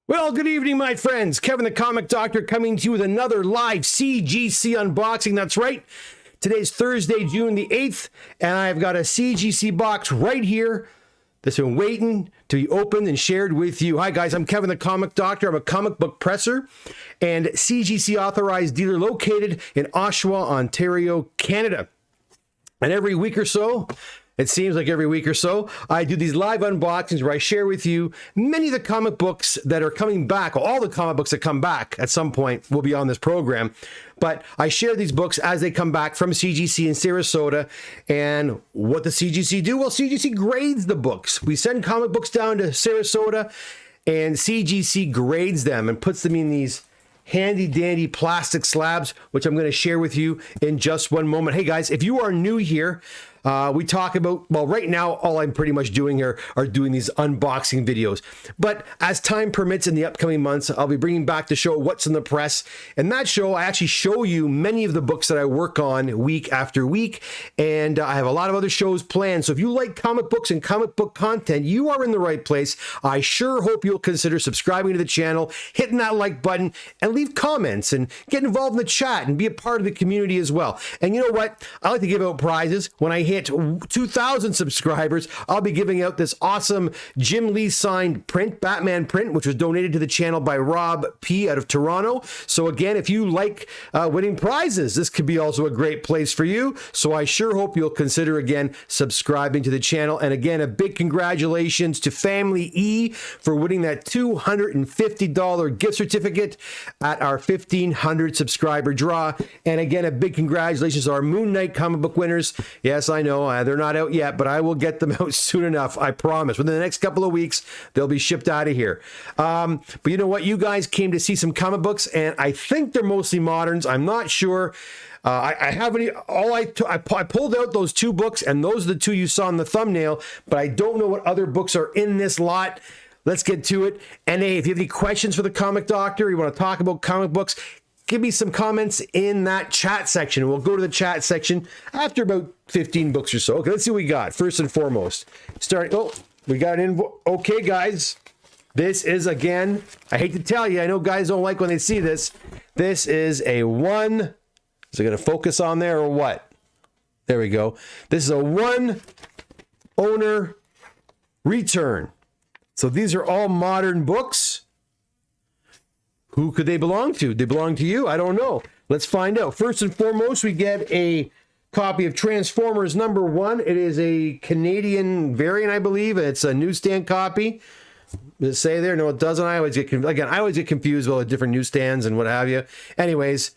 Well, good evening, my friends. Kevin the Comic Doctor coming to you with another live CGC unboxing. That's right. Today's Thursday, June the 8th, and I've got a CGC box right here that's been waiting to be opened and shared with you. Hi, guys. I'm Kevin the Comic Doctor. I'm a comic book presser and CGC authorized dealer located in Oshawa, Ontario, Canada. And every week or so, it seems like every week or so, I do these live unboxings where I share with you many of the comic books that are coming back. All the comic books that come back at some point will be on this program. But I share these books as they come back from CGC in Sarasota. And what does CGC do? Well, CGC grades the books. We send comic books down to Sarasota, and CGC grades them and puts them in these handy dandy plastic slabs, which I'm going to share with you in just one moment. Hey guys, if you are new here, we talk about, well, right now, all I'm pretty much doing here are doing these unboxing videos. But as time permits in the upcoming months, I'll be bringing back the show, What's in the Press. In that show, I actually show you many of the books that I work on week after week. And I have a lot of other shows planned. So if you like comic books and comic book content, you are in the right place. I sure hope you'll consider subscribing to the channel, hitting that like button, and leave comments and get involved in the chat and be a part of the community as well. And you know what? I like to give out prizes. When I hit 2,000 subscribers, I'll be giving out this awesome Jim Lee signed print, Batman print, which was donated to the channel by Rob P. out of Toronto. So again, if you like winning prizes, this could be also a great place for you. So I sure hope you'll consider, again, subscribing to the channel. And again, a big congratulations to Family E for winning that $250 gift certificate at our 1,500 subscriber draw. And again, a big congratulations to our Moon Knight comic book winners. Yes, I know they're not out yet, but I will get them out soon enough. I promise. Within the next couple of weeks, they'll be shipped out of here. But you know what? You guys came to see some comic books, and I think they're mostly moderns. I'm not sure. I haven't. I pulled out those two books, and those are the two you saw in the thumbnail. But I don't know what other books are in this lot. Let's get to it. And hey, if you have any questions for the Comic Doctor, you want to talk about comic books, give me some comments in that chat section. We'll go to the chat section after about 15 books or so. Okay, let's see what we got. First and foremost, we got an invoice. Okay, guys, this is, again, I hate to tell you, I know guys don't like when they see this. This is a one. Is it going to focus on there or what? There we go. This is a one owner return. So these are all modern books. Who could they belong to? They belong to you? I don't know. Let's find out. First and foremost, we get a copy of Transformers #1. It is a Canadian variant, I believe. It's a newsstand copy. Does it say there? No, it doesn't. I always get confused about the different newsstands and what have you. Anyways,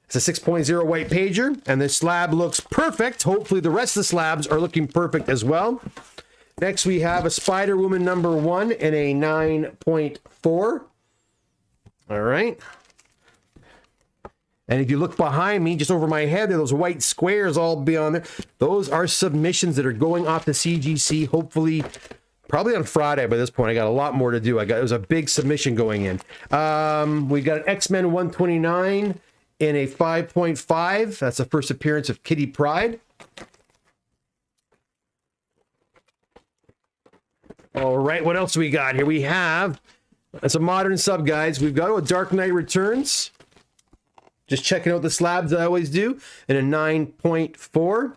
it's a 6.0 white pager, and the slab looks perfect. Hopefully, the rest of the slabs are looking perfect as well. Next, we have a Spider-Woman #1 in a 9.4. All right. And if you look behind me, just over my head, there, those white squares all be on there. Those are submissions that are going off to CGC, hopefully, probably on Friday by this point. I got a lot more to do. It was a big submission going in. We got an X-Men 129 in a 5.5. That's the first appearance of Kitty Pryde. All right, what else do we got here? We have... That's a modern sub, guys. We've got a Dark Knight Returns. Just checking out the slabs that I always do. In a 9.4.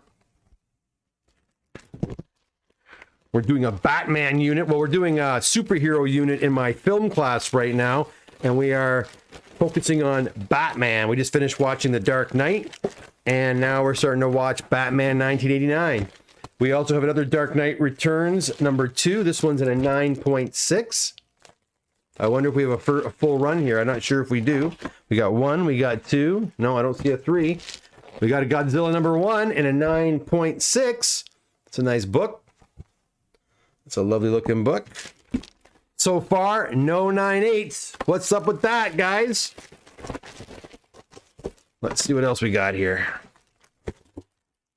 We're doing a Batman unit. Well, we're doing a superhero unit in my film class right now. And we are focusing on Batman. We just finished watching The Dark Knight. And now we're starting to watch Batman 1989. We also have another Dark Knight Returns #2. This one's in a 9.6. I wonder if we have a full run here. I'm not sure if we do. We got 1, we got 2. No, I don't see a 3. We got a Godzilla #1 in a 9.6. It's a nice book. It's a lovely looking book. So far, no 9.8s. What's up with that, guys? Let's see what else we got here.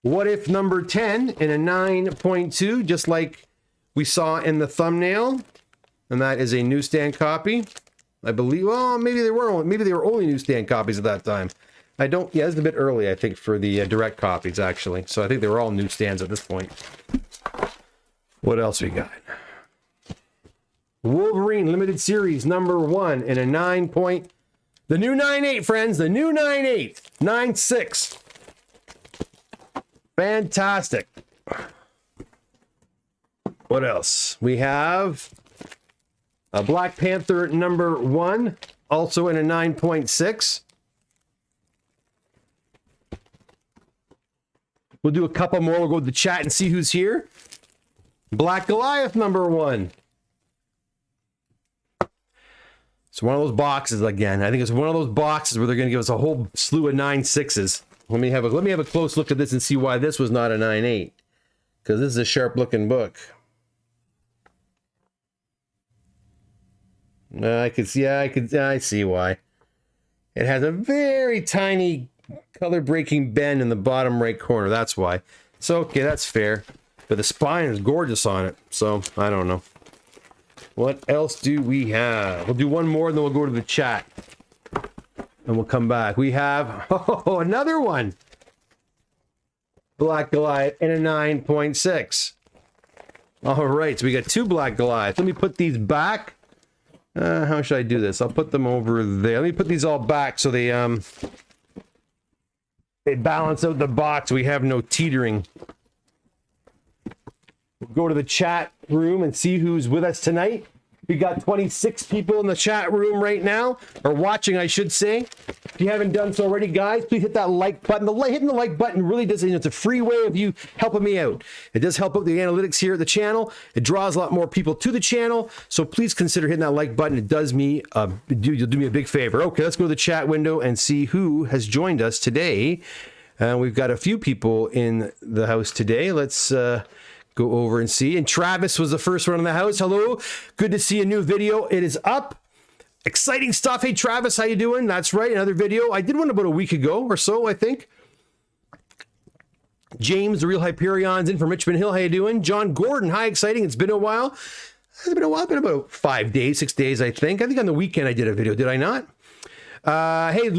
What If #10 in a 9.2, just like we saw in the thumbnail. And that is a newsstand copy, I believe. Well, maybe they were only newsstand copies at that time. Yeah, it's a bit early, I think, for the direct copies, actually. So I think they were all newsstands at this point. What else we got? Wolverine limited series number 1 in a 9 point. The new 9.8, friends. The new 9.8. 9.6. Fantastic. What else? We have a Black Panther number 1, also in a 9.6. We'll do a couple more. We'll go to the chat and see who's here. Black Goliath number 1. It's one of those boxes again. I think it's one of those boxes where they're going to give us a whole slew of 9.6s. Let me have a close look at this and see why this was not a 9.8. Because this is a sharp looking book. I see why. It has a very tiny color breaking bend in the bottom right corner. That's why. So okay, that's fair. But the spine is gorgeous on it. So I don't know. What else do we have? We'll do one more and then we'll go to the chat. And we'll come back. We have another one. Black Goliath in a 9.6. All right, so we got 2 Black Goliaths. Let me put these back. How should I do this? I'll put them over there. Let me put these all back so they balance out the box. We have no teetering. We'll go to the chat room and see who's with us tonight. We got 26 people in the chat room right now, or watching, I should say. If you haven't done so already, guys, please hit that like button. Hitting the like button really does, it's a free way of you helping me out. It does help out the analytics here at the channel. It draws a lot more people to the channel, so please consider hitting that like button. It does me, you'll do me a big favor. Okay, let's go to the chat window and see who has joined us today. We've got a few people in the house today. Let's go over and see. And Travis was the first one in the house. Hello. Good to see a new video. It is up. Exciting stuff. Hey, Travis, how you doing? That's right. Another video. I did one about a week ago or so, I think. James, the Real Hyperion's in from Richmond Hill. How you doing? John Gordon. Hi, exciting. It's been a while. It's been a while. It's been about 5 days, 6 days, I think. I think on the weekend I did a video. Did I not? Hey,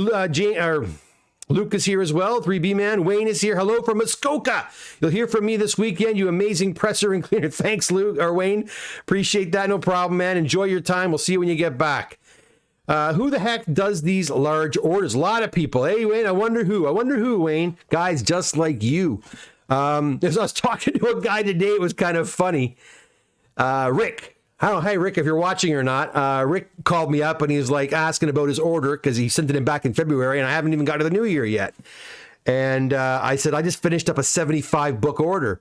Luke is here as well. 3B man. Wayne is here. Hello from Muskoka. You'll hear from me this weekend, you amazing presser and cleaner. Thanks, Luke or Wayne. Appreciate that. No problem, man. Enjoy your time. We'll see you when you get back. Who the heck does these large orders? A lot of people. Hey, Wayne, I wonder who, Wayne. Guys just like you. As I was talking to a guy today, it was kind of funny. Rick. I don't know, hey, Rick, if you're watching or not. Rick called me up and he was like asking about his order because he sent it in back in February and I haven't even got to the new year yet. And I said, I just finished up a 75 book order.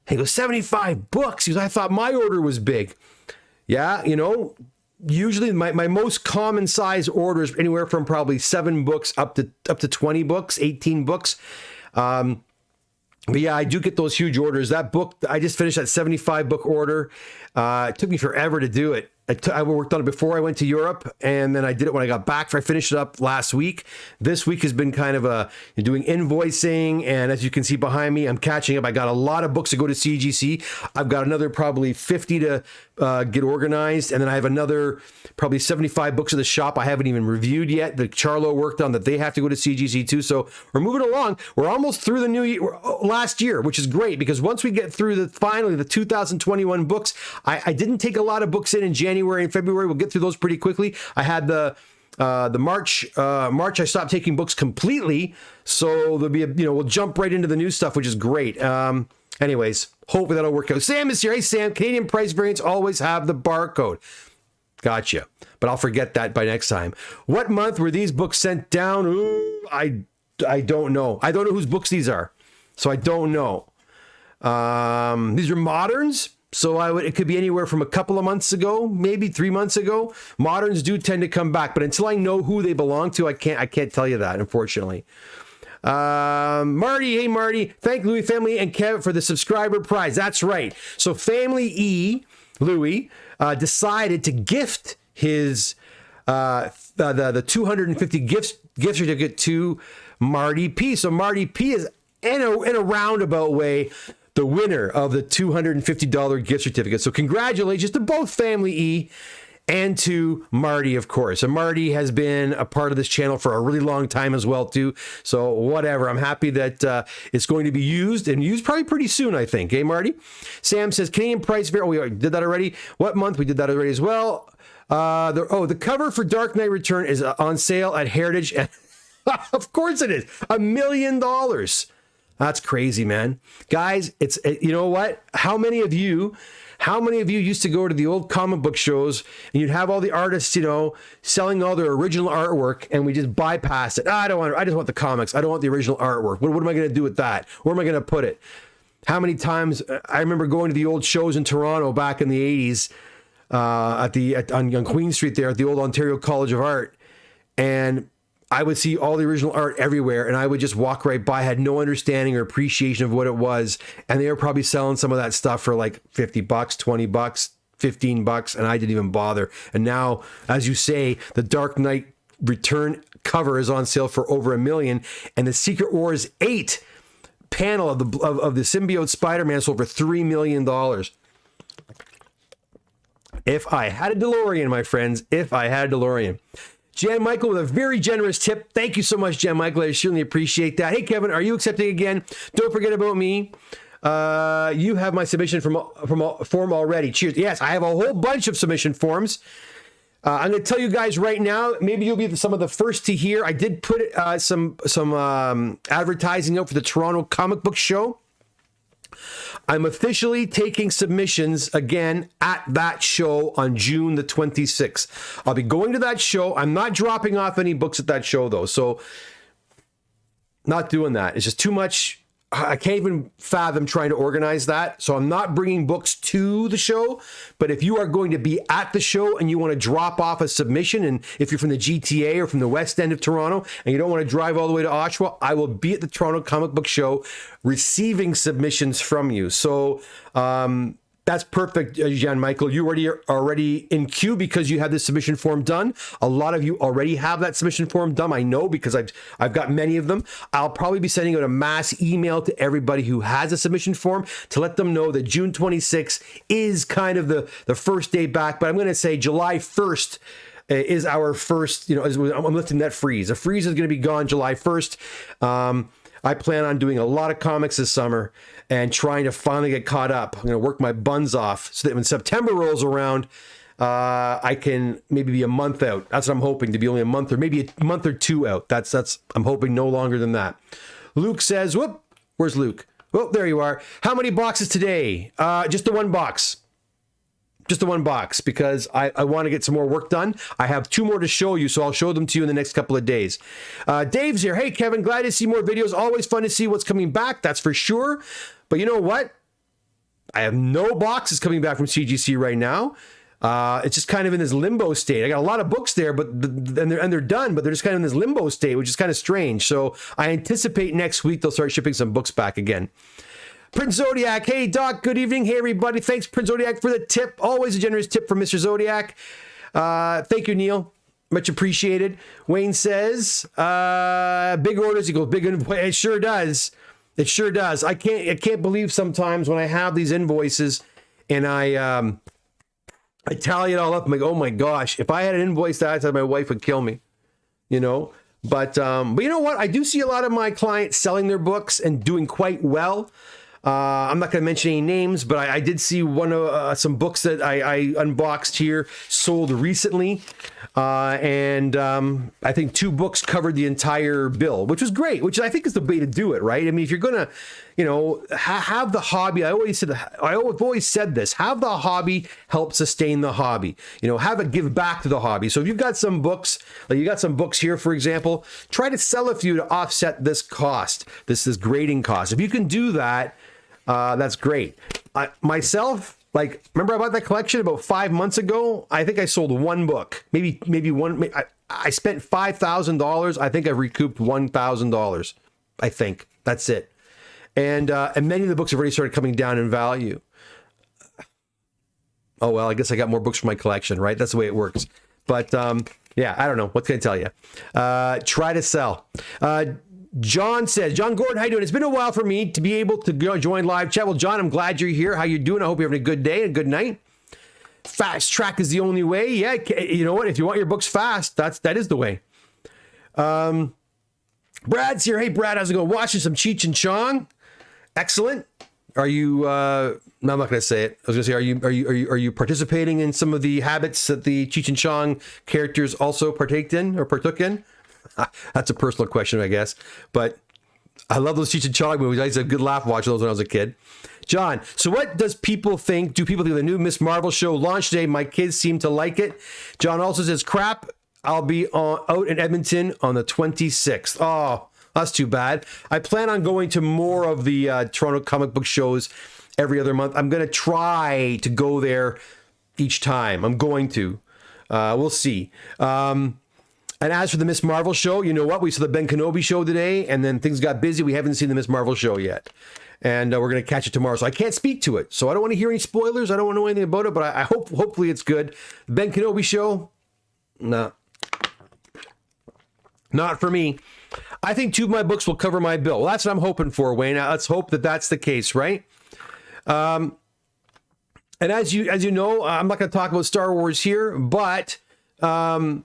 He goes, 75 books? He goes, I thought my order was big. Yeah, you know, usually my most common size orders anywhere from probably 7 books up to 20 books, 18 books. But yeah, I do get those huge orders. That book, I just finished that 75 book order. It took me forever to do it. I worked on it before I went to Europe, and then I did it when I got back. I finished it up last week. This week has been kind of doing invoicing, and as you can see behind me, I'm catching up. I got a lot of books to go to CGC. I've got another probably 50 to get organized, and then I have another probably 75 books at the shop I haven't even reviewed yet that Charlo worked on that they have to go to CGC too. So we're moving along. We're almost through the new year, last year, which is great because once we get through finally the 2021 books, I didn't take a lot of books in January and February. We'll get through those pretty quickly. I had the March I stopped taking books completely, so there'll be we'll jump right into the new stuff, which is great. Anyways, hopefully that'll work out. Sam is here. Hey Sam, Canadian price variants always have the barcode. Gotcha, but I'll forget that by next time. What month were these books sent down? Ooh, I don't know. I don't know whose books these are, so I don't know. These are moderns. So it could be anywhere from a couple of months ago, maybe 3 months ago. Moderns do tend to come back, but until I know who they belong to, I can't tell you that, unfortunately. Marty, hey Marty, thank Louis Family and Kev for the subscriber prize. That's right. So Family E, Louis, decided to gift his the 250 gift certificate to Marty P. So Marty P is in a roundabout way the winner of the $250 gift certificate. So congratulations to both Family E and to Marty, of course. And Marty has been a part of this channel for a really long time as well, too. So whatever. I'm happy that it's going to be used, and used probably pretty soon, I think. Hey, Marty? Sam says, Canadian price fair. Oh, we did that already. What month? We did that already as well. The cover for Dark Knight Return is on sale at Heritage. Of course it is. $1 million. That's crazy, man. Guys, you know what? How many of you used to go to the old comic book shows and you'd have all the artists, selling all their original artwork, and we just bypass it? I just want the comics. I don't want the original artwork. What am I going to do with that? Where am I going to put it? How many times I remember going to the old shows in Toronto back in the 80s, on Queen Street there at the old Ontario College of Art, and I would see all the original art everywhere, and I would just walk right by, had no understanding or appreciation of what it was, and they were probably selling some of that stuff for like $50, $20, $15, and I didn't even bother. And now, as you say, the Dark Knight Return cover is on sale for over $1 million, and the Secret Wars 8 panel of the symbiote Spider-Man sold for $3 million. If I had a DeLorean, my friends, if I had a DeLorean. Jan Michael with a very generous tip. Thank you so much, Jan Michael. I certainly appreciate that. Hey, Kevin, are you accepting again? Don't forget about me. You have my submission form already. Cheers. Yes, I have a whole bunch of submission forms. I'm going to tell you guys right now, maybe you'll be some of the first to hear. I did put some advertising out for the Toronto Comic Book Show. I'm officially taking submissions again at that show on June the 26th. I'll be going to that show. I'm not dropping off any books at that show, though, so not doing that. It's just too much. I can't even fathom trying to organize that. So I'm not bringing books to the show. But if you are going to be at the show and you want to drop off a submission, and if you're from the GTA or from the West End of Toronto and you don't want to drive all the way to Oshawa, I will be at the Toronto Comic Book Show receiving submissions from you. So that's perfect, Jan Michael. You already in queue because you have the submission form done. A lot of you already have that submission form done. I know because I've got many of them. I'll probably be sending out a mass email to everybody who has a submission form to let them know that June 26th is kind of the first day back. But I'm going to say July 1st is our first, I'm lifting that freeze. The freeze is going to be gone July 1st. I plan on doing a lot of comics this summer and trying to finally get caught up. I'm going to work my buns off so that when September rolls around, I can maybe be a month out. That's what I'm hoping, to be only a month or maybe a month or two out. That's I'm hoping no longer than that. Luke says, whoop, where's Luke? Oh, there you are. How many boxes today? Just the one box. Just the one box, because I want to get some more work done. I have 2 more to show you, so I'll show them to you in the next couple of days. Dave's here. Hey, Kevin, glad to see more videos. Always fun to see what's coming back, that's for sure. But you know what? I have no boxes coming back from CGC right now. It's just kind of in this limbo state. I got a lot of books there, but they're done, but they're just kind of in this limbo state, which is kind of strange. So I anticipate next week they'll start shipping some books back again. Prince Zodiac, hey Doc, good evening. Hey everybody, thanks Prince Zodiac for the tip. Always a generous tip from Mr. Zodiac. Thank you, Neil. Much appreciated. Wayne says, big orders equals big invoice. It sure does. It sure does. I can't believe sometimes when I have these invoices and I tally it all up. I'm like, oh my gosh, if I had an invoice that my wife would kill me, But you know what? I do see a lot of my clients selling their books and doing quite well. I'm not going to mention any names, but I did see some books that I unboxed here sold recently. And I think 2 books covered the entire bill, which was great, which I think is the way to do it, right? I mean, if you're going to, have the hobby, I've always said this, have the hobby help sustain the hobby, have it give back to the hobby. So if you've got some books, like you got some books here, for example, try to sell a few to offset this cost, this grading cost. If you can do that, that's great. Myself, remember I bought that collection about 5 months ago? I think I sold 1 book, maybe one. I spent $5,000. I think I've recouped $1,000. I think that's it. And many of the books have already started coming down in value. Oh, well, I guess I got more books for my collection, right? That's the way it works. But yeah, I don't know. What can I tell you? Try to sell. John says, John Gordon, how you doing? It's been a while for me to be able to join live chat. Well, John, I'm glad you're here. How you doing? I hope you're having a good day and a good night. Fast track is the only way. Yeah, you know what? If you want your books fast, that is the way. Brad's here. Hey, Brad, how's it going? Watching some Cheech and Chong. Excellent. Are you? No, I'm not going to say it. I was going to say, are you participating in some of the habits that the Cheech and Chong characters also partook in? That's a personal question, I guess. But I love those Cheech and Chong movies. I used to have a good laugh watching those when I was a kid. John, so what does people think? Do people think the new Miss Marvel show launched today? My kids seem to like it. John also says, crap, I'll be out in Edmonton on the 26th. Oh, that's too bad. I plan on going to more of the Toronto comic book shows every other month. I'm going to try to go there each time. I'm going to. We'll see. And as for the Miss Marvel show, you know what? We saw the Ben Kenobi show today, and then things got busy. We haven't seen the Miss Marvel show yet. And we're going to catch it tomorrow. So I can't speak to it. So I don't want to hear any spoilers. I don't want to know anything about it, but I hopefully it's good. The Ben Kenobi show? Nah. Not for me. I think 2 of my books will cover my bill. Well, that's what I'm hoping for, Wayne. Now, let's hope that that's the case, right? And as you know, I'm not going to talk about Star Wars here, but I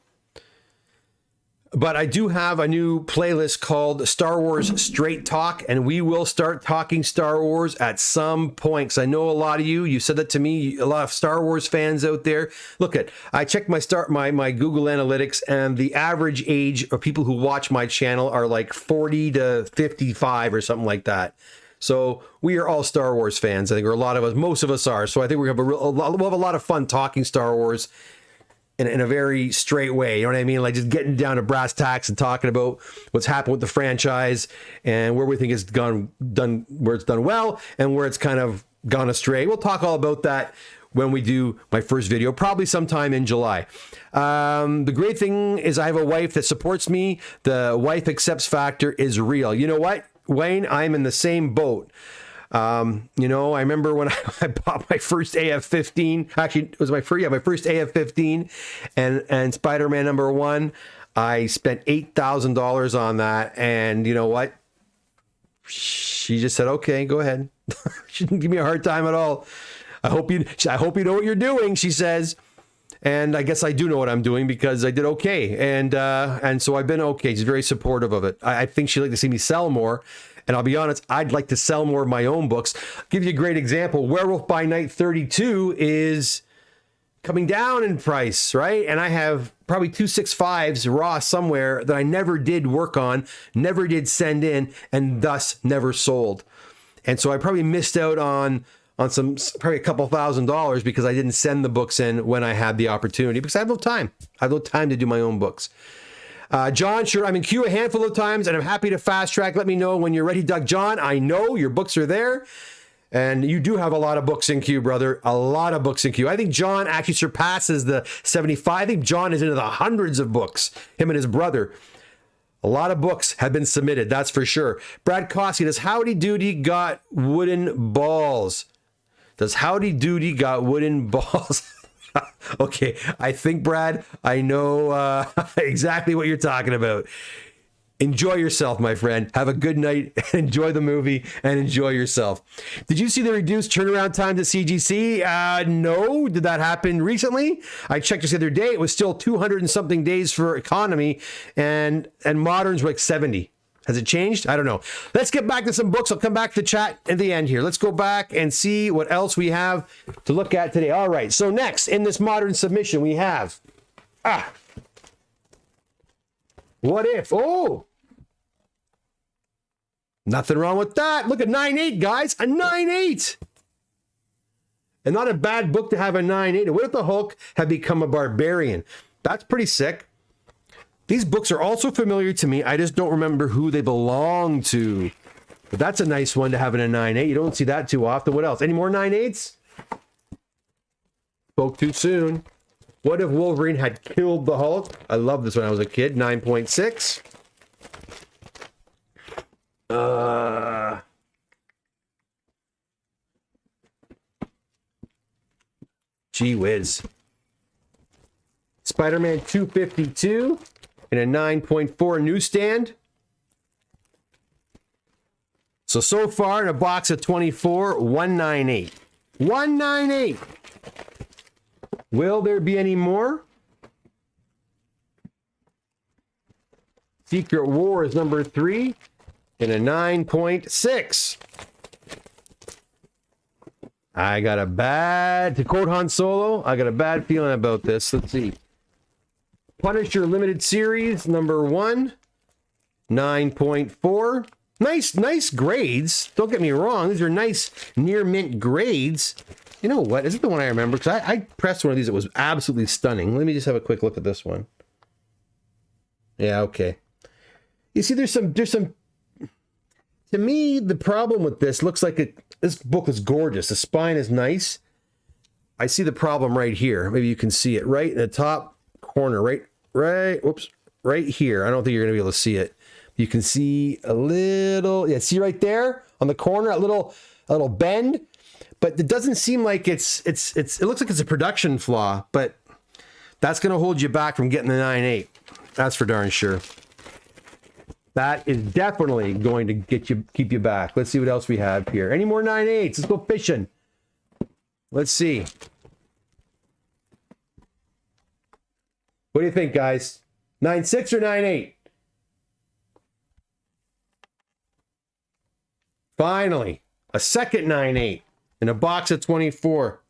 do have a new playlist called Star Wars Straight Talk, and we will start talking Star Wars at some point. 'Cause I know a lot of you said that to me, a lot of Star Wars fans out there. Look I checked my Google Analytics, and the average age of people who watch my channel are like 40 to 55 or something like that. So we are all Star Wars fans. I think, or a lot of us, most of us are. So I think we'll have a lot of fun talking Star Wars in a very straight way, you know what I mean? Like just getting down to brass tacks and talking about what's happened with the franchise and where we think it's done where it's done well and where it's kind of gone astray. We'll talk all about that when we do my first video, probably sometime in July. The great thing is I have a wife that supports me. The wife accepts factor is real. You know what, Wayne? I'm in the same boat. You know, I remember when I bought my first AF-15, actually it was my first AF-15 and Spider-Man #1. I spent $8,000 on that. And you know what? She just said, okay, go ahead. She didn't give me a hard time at all. I hope you know what you're doing, she says. And I guess I do know what I'm doing because I did okay. And so I've been okay. She's very supportive of it. I think she'd like to see me sell more. And I'll be honest, I'd like to sell more of my own books. I'll give you a great example. Werewolf by Night 32 is coming down in price, right? And I have probably 265s raw somewhere that I never did work on, never did send in, and thus never sold. And so I probably missed out on some, probably a couple $1,000 because I didn't send the books in when I had the opportunity because I have no time. I have no time to do my own books. John, sure, I'm in queue a handful of times and I'm happy to fast track. Let me know when you're ready, Doug. John, I know your books are there and you do have a lot of books in queue, brother. A lot of books in queue. I think John actually surpasses the 75. I think John is into the hundreds of books, him and his brother. A lot of books have been submitted, that's for sure. Brad Kosky, does Howdy Doody got wooden balls? Does Howdy Doody got wooden balls? Okay, I think, Brad, I know exactly what you're talking about. Enjoy yourself, my friend. Have a good night. Enjoy the movie and enjoy yourself. Did you see the reduced turnaround time to CGC? No. Did that happen recently? I checked just the other day. It was still 200 and something days for economy and moderns were like 70. Has it changed? I don't know. Let's get back to some books. I'll come back to the chat at the end here. Let's go back and see what else we have to look at today. All right. So next in this modern submission, we have, What If? Oh, nothing wrong with that. Look at 9.8, guys. A 9.8. And not a bad book to have a 9.8. What If the Hulk had become a barbarian? That's pretty sick. These books are also familiar to me. I just don't remember who they belong to. But that's a nice one to have in a 9.8. You don't see that too often. What else? Any more 9.8s? Spoke too soon. What If Wolverine had killed the Hulk? I loved this when I was a kid. 9.6. Gee whiz. Spider-Man 252 in a 9.4 newsstand. So far in a box of 24, 198. 198. Will there be any more? Secret War is number 3 in a 9.6. I got a bad, to quote Han Solo, I got a bad feeling about this. Let's see. Punisher Limited Series, number 1, 9.4. Nice grades. Don't get me wrong. These are nice near mint grades. You know what? Is it the one I remember? Because I pressed one of these that was absolutely stunning. Let me just have a quick look at this one. Yeah, okay. You see, there's some, to me, the problem with this looks like this book is gorgeous. The spine is nice. I see the problem right here. Maybe you can see it right in the top corner, whoops, right here. I don't think you're going to be able to see it. You can see a little, yeah, see right there on the corner, a little bend, but it doesn't seem like it looks like it's a production flaw, but that's going to hold you back from getting the 9.8. That's for darn sure. That is definitely going to keep you back. Let's see what else we have here. Any more 9.8s? Let's go fishing. Let's see. What do you think, guys? 9.6 or 9.8? Finally, a second 9.8 in a box of 24.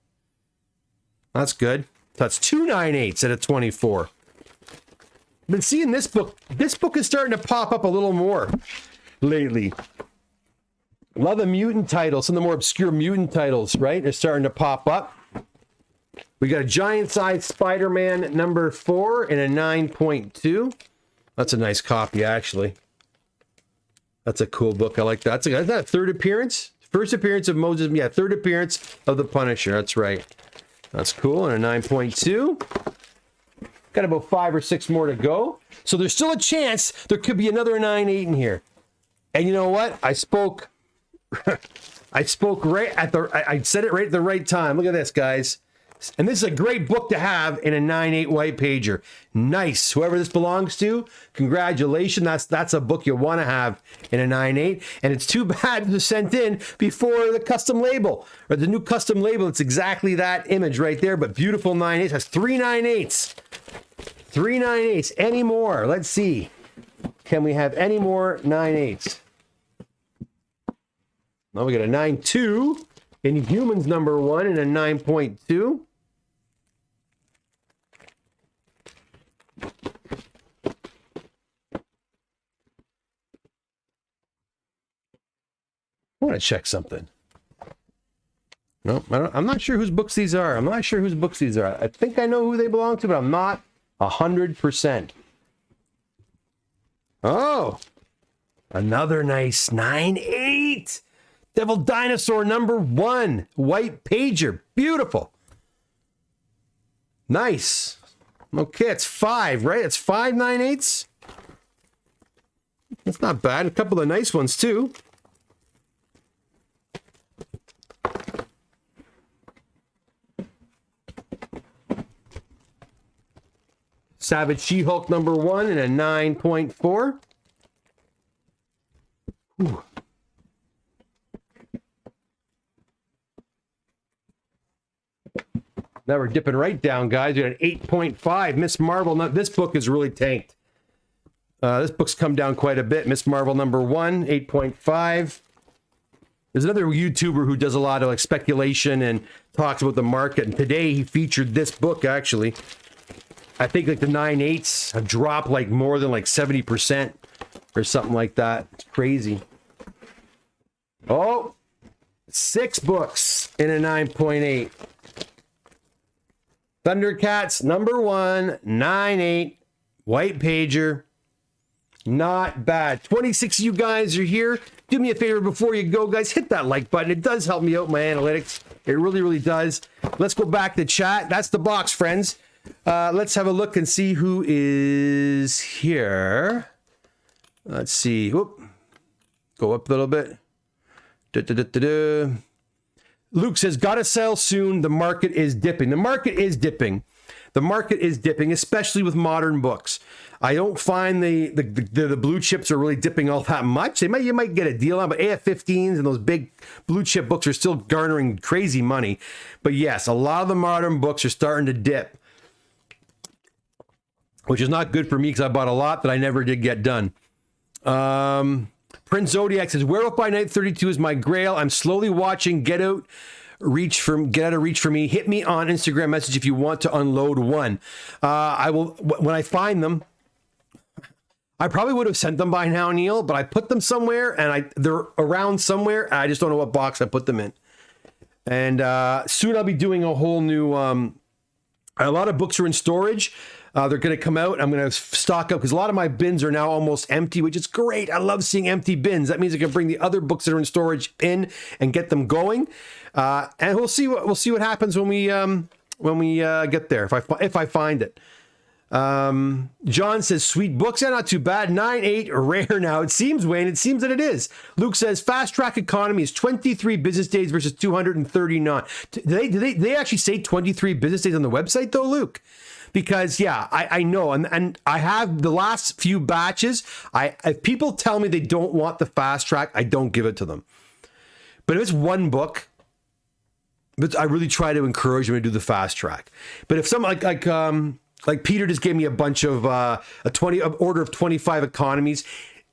That's good. That's 2 9.8s at a 24. Been seeing this book. This book is starting to pop up a little more lately. Love the mutant titles, some of the more obscure mutant titles, right? They're starting to pop up. We got a giant-sized Spider-Man number 4 in a 9.2. That's a nice copy, actually. That's a cool book. I like that. Is that a third appearance? First appearance of Moses. Yeah, third appearance of the Punisher. That's right. That's cool. And a 9.2. Got about 5 or 6 more to go. So there's still a chance there could be another 9.8 in here. And you know what? I spoke right at I said it right at the right time. Look at this, guys. And this is a great book to have in a 9.8 white pager. Nice. Whoever this belongs to, congratulations. That's a book you want to have in a 9.8. And it's too bad it was sent in before the custom label. Or the new custom label. It's exactly that image right there. But beautiful 9.8s. Has 3 9.8s. 3 9.8s. Any more? Let's see. Can we have any more 9.8s? Now we got a 9.2. Inhumans number 1 and a 9.2. I want to check something. No, I'm not sure whose books these are. I think I know who they belong to, but I'm not 100%. Oh, another nice 9.8. Devil Dinosaur number 1. White pager. Beautiful. Nice. Okay, it's 5, right? It's 5 9.8s. That's not bad. A couple of nice ones, too. Savage She-Hulk number 1 and a 9.4. Ooh. Now we're dipping right down, guys. We got an 8.5. Miss Marvel. This book is really tanked. This book's come down quite a bit. Miss Marvel number 1, 8.5. There's another YouTuber who does a lot of like speculation and talks about the market. And today he featured this book, actually. I think like the 9.8s have dropped like more than like 70% or something like that. It's crazy. Oh, 6 books in a 9.8. Thundercats number 1, 9.8, white pager. Not bad. 26 of you guys are here. Do me a favor before you go, guys. Hit that like button. It does help me out in my analytics. It really, really does. Let's go back to chat. That's the box, friends. Let's have a look and see who is here. Let's see. Whoop. Go up a little bit. Luke says, gotta sell soon. The market is dipping. The market is dipping. The market is dipping, especially with modern books. I don't find the blue chips are really dipping all that much. You might get a deal on, but AF-15s and those big blue chip books are still garnering crazy money. But yes, a lot of the modern books are starting to dip, which is not good for me because I bought a lot that I never did get done. Prince Zodiac says, Werewolf by Night 32 is my grail. I'm slowly watching Get Out of Reach for me. Hit me on Instagram message if you want to unload one. I will, when I find them. I probably would have sent them by now, Neil, but I put them somewhere and they're around somewhere. And I just don't know what box I put them in. And soon I'll be doing a whole new, a lot of books are in storage. They're going to come out. I'm going to stock up because a lot of my bins are now almost empty, which is great. I love seeing empty bins. That means I can bring the other books that are in storage in and get them going. And we'll see what happens when we get there, if I find it. John says, sweet books. Yeah, not too bad. 9.8 rare now. It seems, Wayne. It seems that it is. Luke says, fast track economy is 23 business days versus 239. Do they actually say 23 business days on the website though, Luke? Because yeah, I know. And I have the last few batches. If people tell me they don't want the fast track, I don't give it to them. But if it's one book, but I really try to encourage them to do the fast track. But if someone like Peter just gave me a bunch of an order of 25 economies.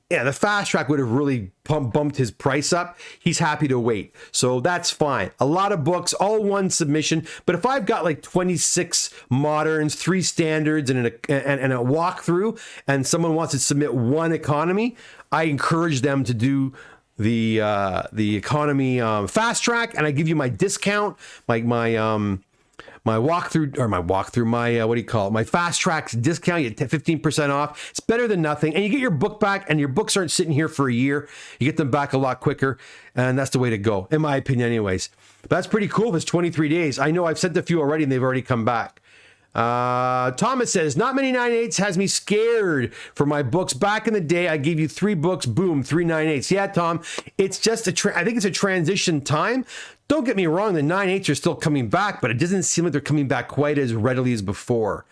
Yeah, the fast track would have really bumped his price up. He's happy to wait. So that's fine. A lot of books, all one submission. But if I've got like 26 moderns, 3 standards, and a walkthrough, and someone wants to submit one economy, I encourage them to do the economy fast track, and I give you my discount, my walkthrough, my fast tracks discount. You get 15% off. It's better than nothing. And you get your book back, and your books aren't sitting here for a year. You get them back a lot quicker. And that's the way to go, in my opinion, anyways. But that's pretty cool if it's 23 days. I know I've sent a few already, and they've already come back. Thomas says, not many 9.8s has me scared for my books. Back in the day, I gave you 3 books, boom, 3 9.8s. Yeah, Tom, it's just I think it's a transition time. Don't get me wrong, the 9.8s are still coming back, but it doesn't seem like they're coming back quite as readily as before,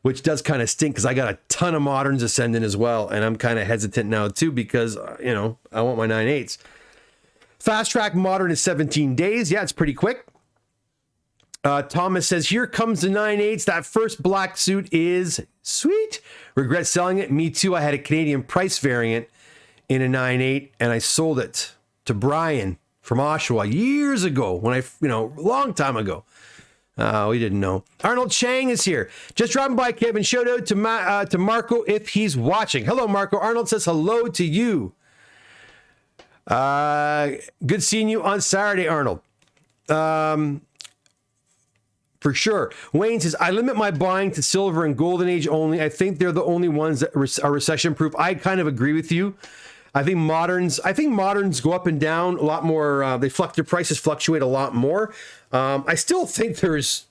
which does kind of stink because I got a ton of moderns to send in as well, and I'm kind of hesitant now too because, I want my 9.8s. Fast track modern is 17 days. Yeah, it's pretty quick. Thomas says, here comes the 9.8s. That first black suit is sweet. Regret selling it. Me too. I had a Canadian price variant in a 9.8 and I sold it to Brian from Oshawa years ago when long time ago. We didn't know. Arnold Chang is here. Just dropping by, Kevin. Shout out to Marco if he's watching. Hello, Marco. Arnold says hello to you. Good seeing you on Saturday, Arnold. For sure. Wayne says, I limit my buying to silver and golden age only. I think they're the only ones that are recession proof. I kind of agree with you. I think moderns go up and down a lot more. Their prices fluctuate a lot more. I still think look,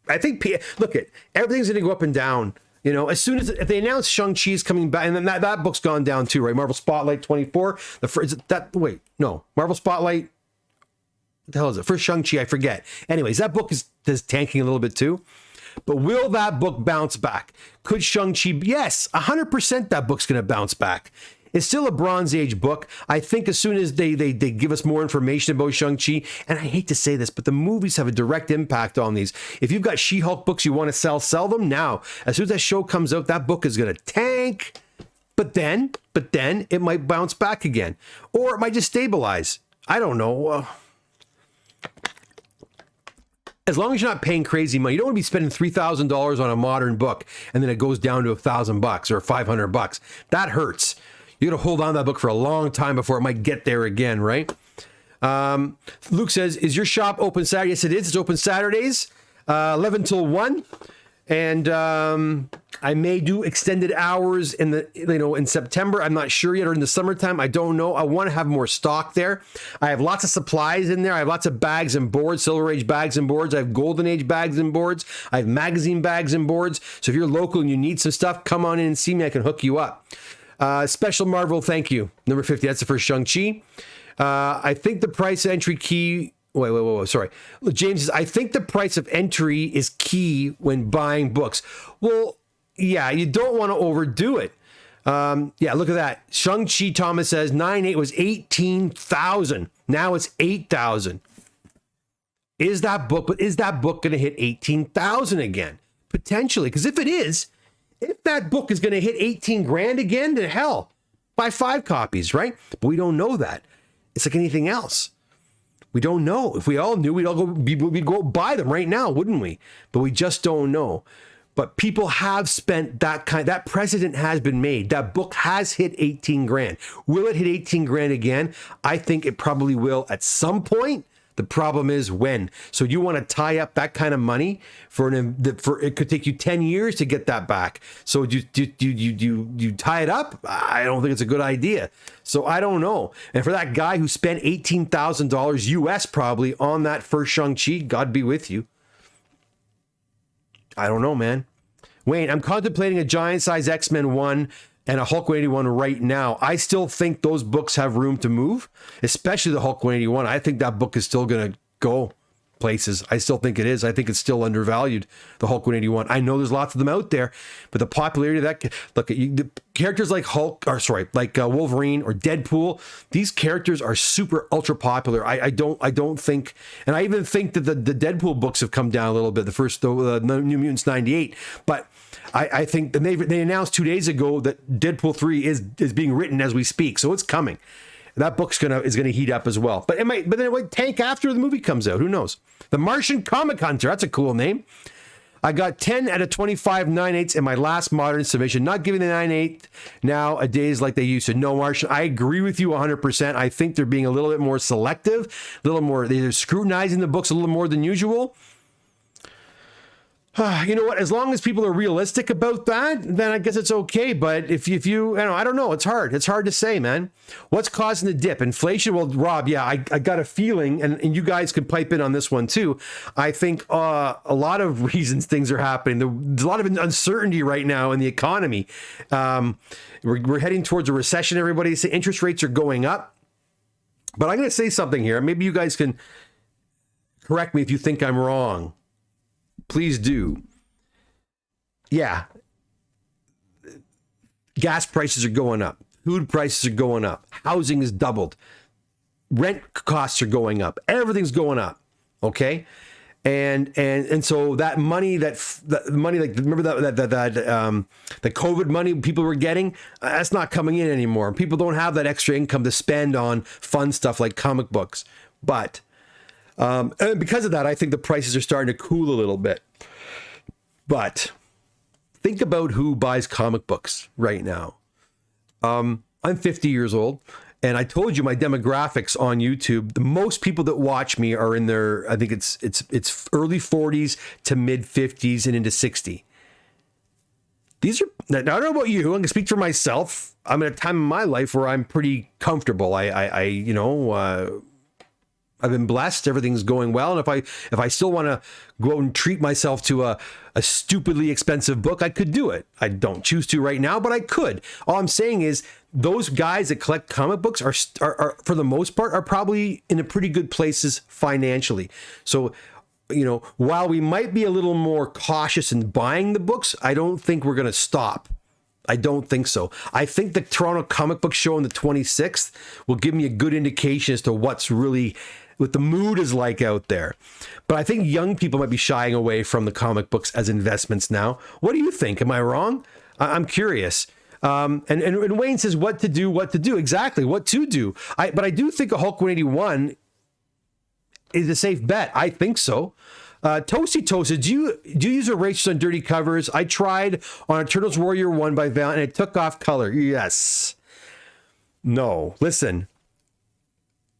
everything's going to go up and down. As soon as if they announce Shang-Chi is coming back, and then that book's gone down too, right? Marvel Spotlight 24. Marvel Spotlight. What the hell is it? First Shang-Chi, I forget. Anyways, that book is tanking a little bit too. But will that book bounce back? Could Shang-Chi? Yes, 100% that book's going to bounce back. It's still a Bronze Age book. I think as soon as they give us more information about Shang-Chi, and I hate to say this, but the movies have a direct impact on these. If you've got She-Hulk books you want to sell them now. As soon as that show comes out, that book is going to tank. But then it might bounce back again. Or it might just stabilize. I don't know. As long as you're not paying crazy money, you don't want to be spending $3,000 on a modern book and then it goes down to $1,000 or $500. That hurts. You got to hold on to that book for a long time before it might get there again, right? Luke says, is your shop open Saturday? Yes, it is. It's open Saturdays, 11 till 1. And I may do extended hours in September. I'm not sure yet, or in the summertime. I don't know. I want to have more stock there. I have lots of supplies in there. I have lots of bags and boards, Silver Age bags and boards. I have Golden Age bags and boards. I have magazine bags and boards. So if you're local and you need some stuff, come on in and see me. I can hook you up. Special Marvel, thank you. Number 50. That's the first Shang-Chi. I think the price entry key Wait. Sorry. James says, I think the price of entry is key when buying books. Well, yeah, you don't want to overdo it. Yeah, look at that. Shang-Chi Thomas says 9.8 was 18,000. Now it's 8,000. Is that book going to hit 18,000 again? Potentially. Because if that book is going to hit 18 grand again, then hell, buy 5 copies, right? But we don't know that. It's like anything else. We don't know. If we all knew, we'd go buy them right now, wouldn't we? But we just don't know. But people have spent that precedent has been made. That book has hit 18 grand. Will it hit 18 grand again? I think it probably will at some point. The problem is when. So you want to tie up that kind of money for it could take you 10 years to get that back. So you tie it up? I don't think it's a good idea. So I don't know. And for that guy who spent $18,000 US probably on that first Shang-Chi, God be with you. I don't know, man. Wayne, I'm contemplating a giant size X-Men 1 and a Hulk 181 right now. I still think those books have room to move, especially the Hulk 181. I think that book is still going to go places. I still think it is. I think it's still undervalued, the Hulk 181. I know there's lots of them out there, but the popularity of that, look at the characters like Wolverine or Deadpool. These characters are super ultra popular. I don't think, and I even think that the Deadpool books have come down a little bit. The first, New Mutants 98, but I think, and they announced 2 days ago that Deadpool 3 is being written as we speak, so it's coming. That book's is gonna heat up as well. But then it might tank after the movie comes out. Who knows? The Martian Comic Hunter. That's a cool name. I got 10 out of 25 9/8 in my last modern submission. Not giving the 9/8 nowadays like they used to. No, Martian. I agree with you 100%. I think they're being a little bit more selective, a little more. They're scrutinizing the books a little more than usual. You know what? As long as people are realistic about that, then I guess it's okay. But if you know, I don't know. It's hard. It's hard to say, man. What's causing the dip? Inflation? Well, Rob, yeah, I got a feeling, and you guys can pipe in on this one too. I think a lot of reasons things are happening. There's a lot of uncertainty right now in the economy. We're heading towards a recession. Everybody say interest rates are going up. But I'm going to say something here. Maybe you guys can correct me if you think I'm wrong. Please do. Yeah. Gas prices are going up. Food prices are going up. Housing is doubled. Rent costs are going up. Everything's going up. Okay. And so that money, like remember that the COVID money people were getting, that's not coming in anymore. People don't have that extra income to spend on fun stuff like comic books. But and because of that, I think the prices are starting to cool a little bit. But think about who buys comic books right now. I'm 50 years old, and I told you my demographics on YouTube. The most people that watch me are in their, I think it's early 40s to mid 50s and into 60. These are, now I don't know about you, I'm going to speak for myself. I'm at a time in my life where I'm pretty comfortable. I've been blessed. Everything's going well. And if I still want to go out and treat myself to a stupidly expensive book, I could do it. I don't choose to right now, but I could. All I'm saying is those guys that collect comic books are for the most part, are probably in a pretty good places financially. So, while we might be a little more cautious in buying the books, I don't think we're going to stop. I don't think so. I think the Toronto Comic Book Show on the 26th will give me a good indication as to what the mood is like out there. But I think young people might be shying away from the comic books as investments now. What do you think? Am I wrong? I'm curious. And Wayne says what to do. Exactly, what to do. But I do think a Hulk 181 is a safe bet. I think so. Toasty, do you use erasers on dirty covers? I tried on a Turtles Warrior 1 by Val, and it took off color. Yes. No. Listen.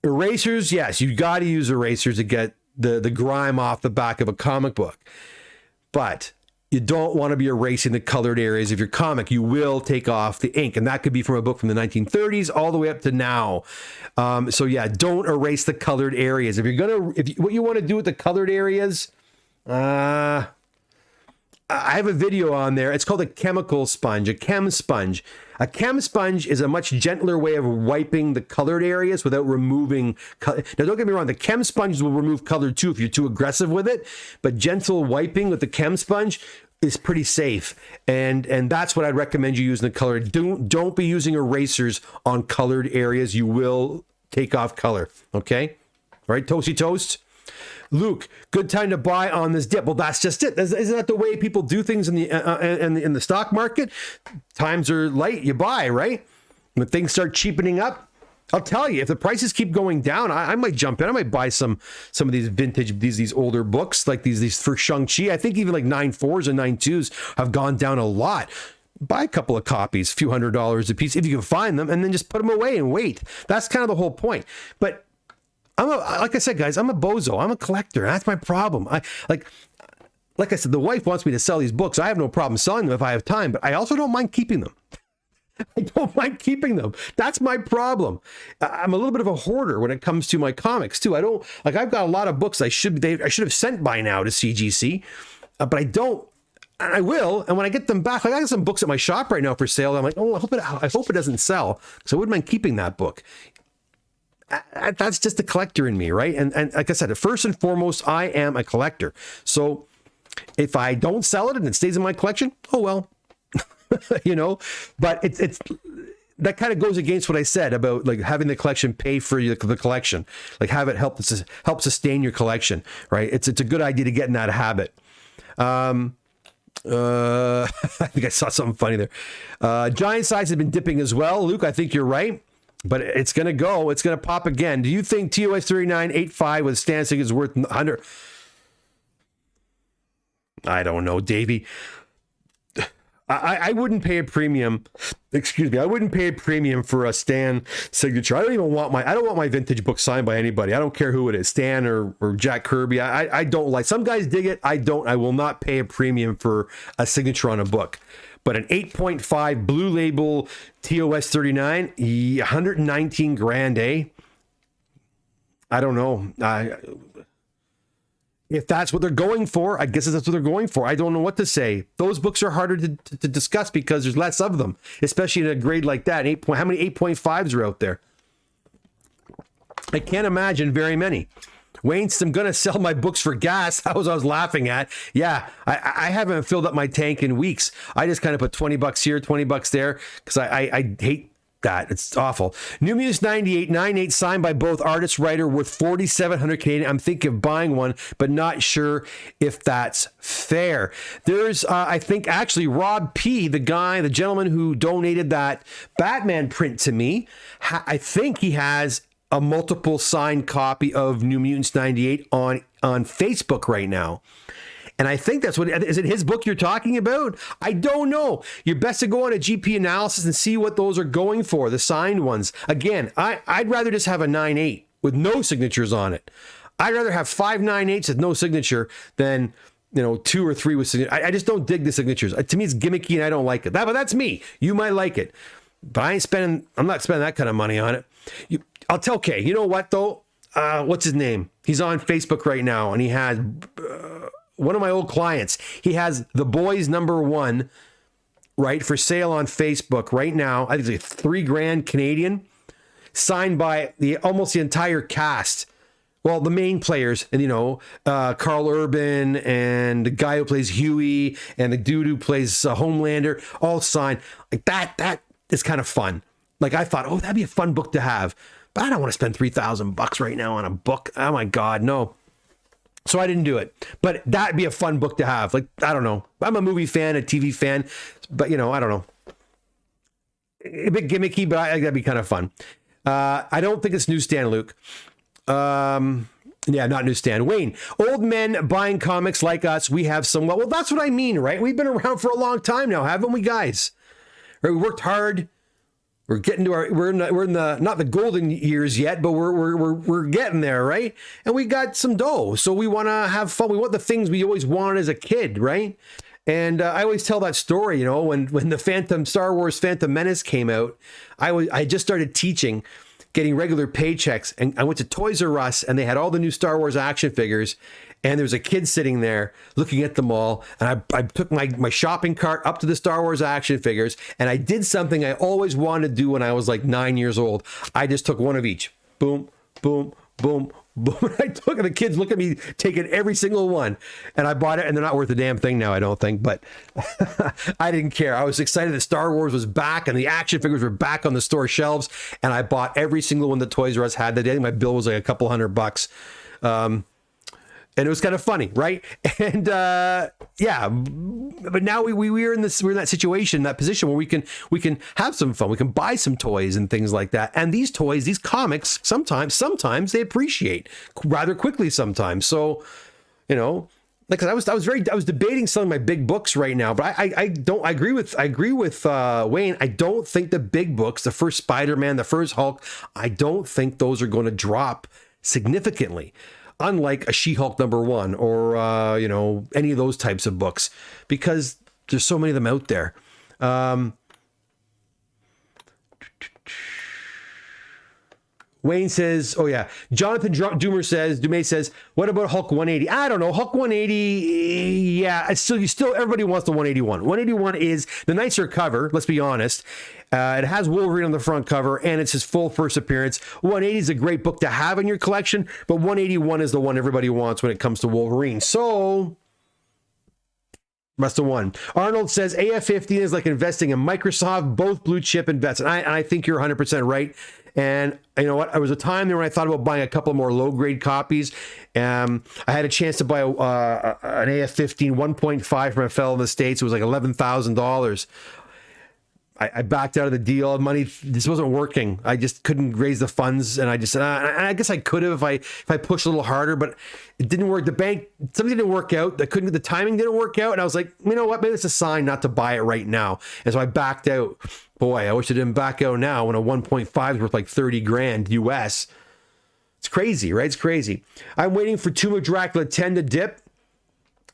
Erasers, yes, you got to use erasers to get the grime off the back of a comic book. But you don't want to be erasing the colored areas of your comic. You will take off the ink, and that could be from a book from the 1930s all the way up to now. So yeah, don't erase the colored areas. What you want to do with the colored areas, I have a video on there. It's called a chemical sponge, a chem sponge. A chem sponge is a much gentler way of wiping the colored areas without removing. Now, don't get me wrong. The chem sponge will remove color too if you're too aggressive with it. But gentle wiping with the chem sponge is pretty safe, and that's what I'd recommend you using the color. Don't be using erasers on colored areas. You will take off color. Okay, all right, Toasty Toast. Luke, good time to buy on this dip. Well, that's just it. Isn't that the way people do things in the stock market? Times are light, you buy, right? When things start cheapening up, I'll tell you, if the prices keep going down, I might jump in. I might buy some of these vintage, these older books, like these for Shang-Chi. I think even like 9.4s and 9.2s have gone down a lot. Buy a couple of copies, a few $100s a piece if you can find them, and then just put them away and wait. That's kind of the whole point. But like I said, guys, I'm a bozo. I'm a collector. That's my problem. Like I said, the wife wants me to sell these books. I have no problem selling them if I have time, but I also don't mind keeping them. I don't mind keeping them. That's my problem. I'm a little bit of a hoarder when it comes to my comics too. I've got a lot of books I should have sent by now to CGC, but I don't. And I will. And when I get them back, like I got some books at my shop right now for sale. I'm like, oh, I hope it doesn't sell, because I wouldn't mind keeping that book. That's just the collector in me, right? And like I said, first and foremost, I am a collector. So if I don't sell it and it stays in my collection, oh well, But it's that kind of goes against what I said about like having the collection pay for the collection, like have it help sustain your collection, right? It's a good idea to get in that habit. I think I saw something funny there. Giant size has been dipping as well, Luke. I think you're right. But it's going to go. It's going to pop again. Do you think TOS 39.85 with Stansing is worth 100? I don't know, Davey. I wouldn't pay a premium. Excuse me. I wouldn't pay a premium for a Stan signature. I don't want my vintage book signed by anybody. I don't care who it is, Stan or Jack Kirby. I don't like. Some guys dig it. I don't. I will not pay a premium for a signature on a book. But an 8.5 blue label TOS 39, 119 grand, eh? I don't know. If that's what they're going for, I guess that's what they're going for. I don't know what to say. Those books are harder to discuss because there's less of them, especially in a grade like that. How many 8.5s are out there? I can't imagine very many. Wayne says, I'm going to sell my books for gas. That was what I was laughing at. Yeah, I haven't filled up my tank in weeks. I just kind of put $20 here, $20 there, because I hate that. It's awful. New Muse 98 signed by both artist writer, worth 4,700 Canadian. I'm thinking of buying one, but not sure if that's fair. There's, I think, actually, Rob P., the gentleman who donated that Batman print to me, I think he has a multiple signed copy of New Mutants 98 on Facebook right now. And I think that's is it his book you're talking about? I don't know. You're best to go on a GP analysis and see what those are going for, the signed ones. Again, I'd rather just have a 9.8 with no signatures on it. I'd rather have 5 9.8s with no signature than 2 or 3 with signature. I just don't dig the signatures. To me, it's gimmicky and I don't like it. But that's me. You might like it. But I'm not spending that kind of money on it. I'll tell Kay, you know what though? What's his name? He's on Facebook right now, and he has one of my old clients. He has The Boys #1, right, for sale on Facebook right now. I think it's like $3,000 Canadian, signed by almost the entire cast. Well, the main players, and Carl Urban and the guy who plays Huey and the dude who plays Homelander, all signed. Like that is kind of fun. Like I thought, oh, that'd be a fun book to have. But I don't want to spend $3,000 right now on a book. Oh my God, no. So I didn't do it. But that'd be a fun book to have. Like, I don't know. I'm a movie fan, a TV fan, but I don't know. A bit gimmicky, but that'd be kind of fun. I don't think it's newsstand, Luke. Yeah, not newsstand. Wayne, old men buying comics like us. We have some. Well, that's what I mean, right? We've been around for a long time now, haven't we, guys? Right? We worked hard. We're getting to we're in the not the golden years yet, but we're getting there, right? And we got some dough, so we want to have fun. We want the things we always wanted as a kid, right? And I always tell that story, when the Star Wars Phantom Menace came out, I just started teaching getting regular paychecks, and I went to Toys R Us, and they had all the new Star Wars action figures, and there was a kid sitting there looking at them all, and I took my shopping cart up to the Star Wars action figures, and I did something I always wanted to do when I was like 9 years old. I just took one of each. Boom, boom, boom, boom. I took it. The kids look at me taking every single one, and I bought it, and they're not worth a damn thing now, I don't think, but I didn't care. I was excited that Star Wars was back, and the action figures were back on the store shelves, and I bought every single one that Toys R Us had that day. My bill was like a couple $100. And it was kind of funny, right? And yeah, but now we're in that situation, that position where we can have some fun. We can buy some toys and things like that. And these toys, these comics, sometimes they appreciate rather quickly sometimes. So, you know, like I was debating selling my big books right now, but I agree with Wayne. I don't think the big books, the first Spider-Man, the first Hulk, I don't think those are going to drop significantly. Unlike a She-Hulk #1 or, you know, any of those types of books, because there's so many of them out there. Wayne says, oh yeah. Jonathan Dumais says, what about Hulk 180? I don't know. Hulk 180, yeah, everybody wants the 181. 181 is the nicer cover, let's be honest. It has Wolverine on the front cover, and it's his full first appearance. 180 is a great book to have in your collection, but 181 is the one everybody wants when it comes to Wolverine. So, must have won. Arnold says, AF-15 is like investing in Microsoft, both blue chip investments. And I think you're 100% right. And you know what? There was a time there when I thought about buying a couple more low-grade copies. I had a chance to buy an AF-15 1.5 from a fellow in the States. It was like $11,000. I backed out of the deal. Money just wasn't working. I just couldn't raise the funds, and I just said, I guess I could have if I pushed a little harder, but it didn't work. Something didn't work out. The timing didn't work out, and I was like, you know what? Maybe it's a sign not to buy it right now. And so I backed out. Boy, I wish I didn't back out now when a 1.5 is worth like 30 grand US. It's crazy, right? It's crazy. I'm waiting for Tomb of Dracula 10 to dip.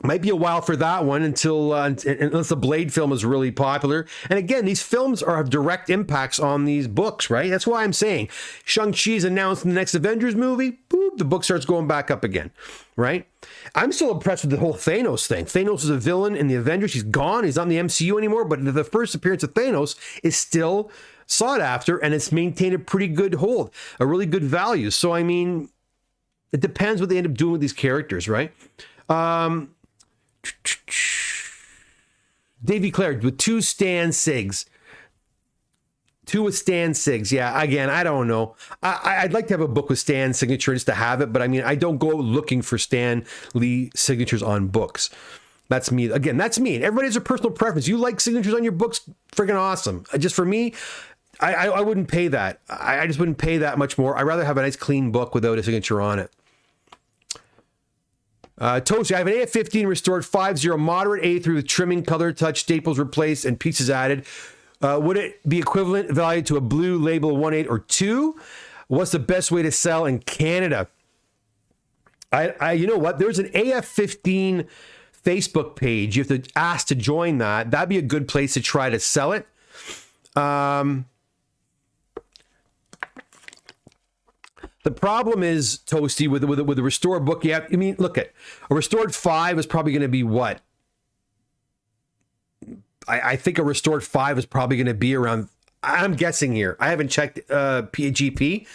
Might be a while for that one unless the Blade film is really popular. And again, these films have direct impacts on these books, right? That's why I'm saying Shang-Chi's announced in the next Avengers movie, boop, the book starts going back up again, right? I'm still impressed with the whole Thanos thing. Thanos is a villain in the Avengers. He's gone. He's not in the MCU anymore, but the first appearance of Thanos is still sought after, and it's maintained a pretty good hold, a really good value. So, I mean, it depends what they end up doing with these characters, right? Davey Clare with two Stan Sigs. Two with Stan Sigs. Yeah, again, I don't know. I'd like to have a book with Stan's signature just to have it, but I mean, I don't go looking for Stan Lee signatures on books. That's me. Again, that's me. And everybody has a personal preference. You like signatures on your books? Freaking awesome. Just for me, I wouldn't pay that. I just wouldn't pay that much more. I'd rather have a nice clean book without a signature on it. Toasty, I have an AF-15 restored 5.0 moderate A3 with trimming, color touch, staples replaced, and pieces added. Would it be equivalent value to a blue label 1.8 or 2? What's the best way to sell in Canada? You know what? There's an AF-15 Facebook page. You have to ask to join that. That'd be a good place to try to sell it. The problem is, Toasty, with the restored book, look at a restored 5 is probably going to be what? I think a restored 5 is probably going to be around, I'm guessing here. I haven't checked PGP,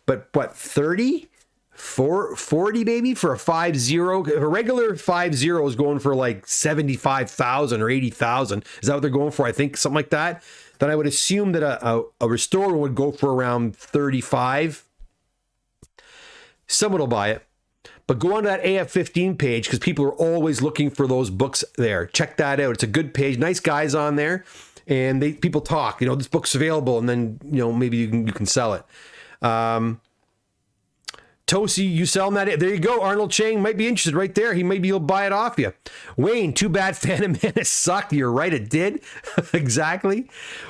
but what, 30? 40 maybe for a 5.0? If a regular 5.0 is going for like 75,000 or 80,000. Is that what they're going for? I think something like that. Then I would assume that a restorer would go for around 35. Someone will buy it, but go on to that AF-15 page because people are always looking for those books there. Check that out. It's a good page. Nice guys on there, and people talk. You know, this book's available, and then maybe you can sell it. Tosi, you selling that? There you go. Arnold Chang might be interested right there. Maybe he'll buy it off you. Wayne, too bad Phantom Menace sucked. You're right, it did. Exactly.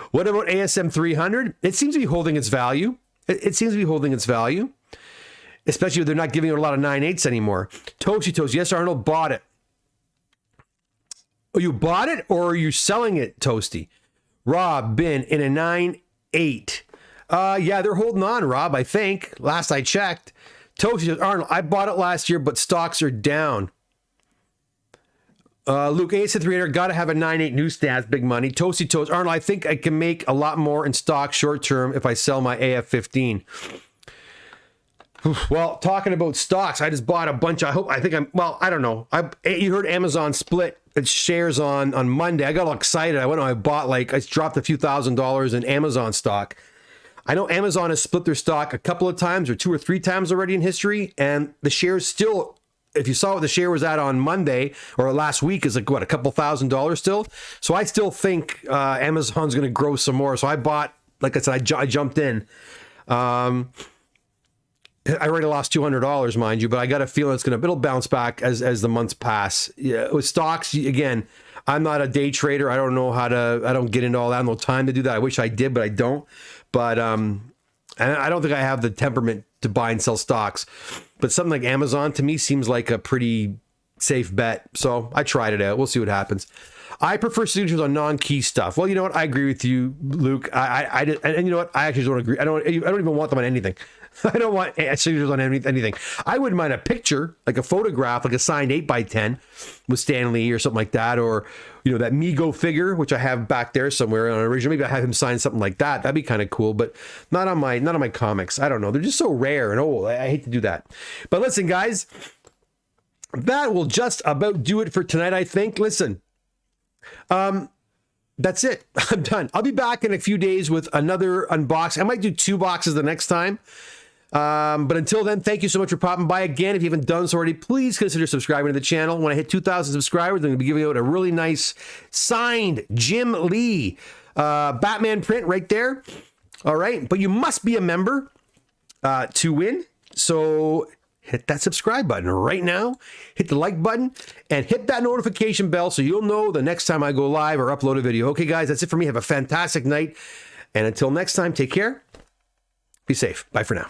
What about ASM 300? It seems to be holding its value. It seems to be holding its value. Especially if they're not giving it a lot of 9.8s anymore. Toasty, yes, Arnold bought it. Oh, you bought it or are you selling it, Toasty? Rob, been in a 9.8. Yeah, they're holding on, Rob, I think. Last I checked. Toasty says, Arnold, I bought it last year, but stocks are down. Luke, Ace at 300, got to have a 9.8 newsstand, big money. Toasty Toast, Arnold, I think I can make a lot more in stock short term if I sell my AF-15. Well, talking about stocks, I just bought a bunch. I don't know. You heard Amazon split its shares on Monday. I got all excited. I dropped a few $1,000s in Amazon stock. I know Amazon has split their stock a couple of times or 2 or 3 times already in history, and the shares still, if you saw what the share was at on Monday or last week, is like what, a couple $1,000s still. So I still think Amazon's going to grow some more. So I bought, like I said, I jumped in. I already lost $200, mind you, but I got a feeling it'll bounce back as the months pass. Yeah, with stocks, again, I'm not a day trader. I don't get into all that. I have no time to do that. I wish I did, but I don't. But and I don't think I have the temperament to buy and sell stocks. But something like Amazon to me seems like a pretty safe bet. So I tried it out. We'll see what happens. I prefer signatures on non-key stuff. Well, you know what? I agree with you, Luke. And you know what? I actually don't agree. I don't even want them on anything. I don't want signatures on anything. I wouldn't mind a picture, like a photograph, like a signed 8x10 with Stan Lee or something like that, or that Mego figure, which I have back there somewhere on original. Maybe I have him sign something like that. That'd be kind of cool, but not on my comics. I don't know. They're just so rare and old. I hate to do that. But listen, guys, that will just about do it for tonight, I think. Listen. That's it. I'm done. I'll be back in a few days with another unboxing. I might do 2 boxes the next time. But until then, thank you so much for popping by again. If you haven't done so already, please consider subscribing to the channel. When I hit 2,000 subscribers, I'm going to be giving out a really nice signed Jim Lee Batman print right there. All right. But you must be a member to win. So hit that subscribe button right now, hit the like button, and hit that notification bell so you'll know the next time I go live or upload a video. Okay, guys, that's it for me. Have a fantastic night. And until next time, take care. Be safe. Bye for now.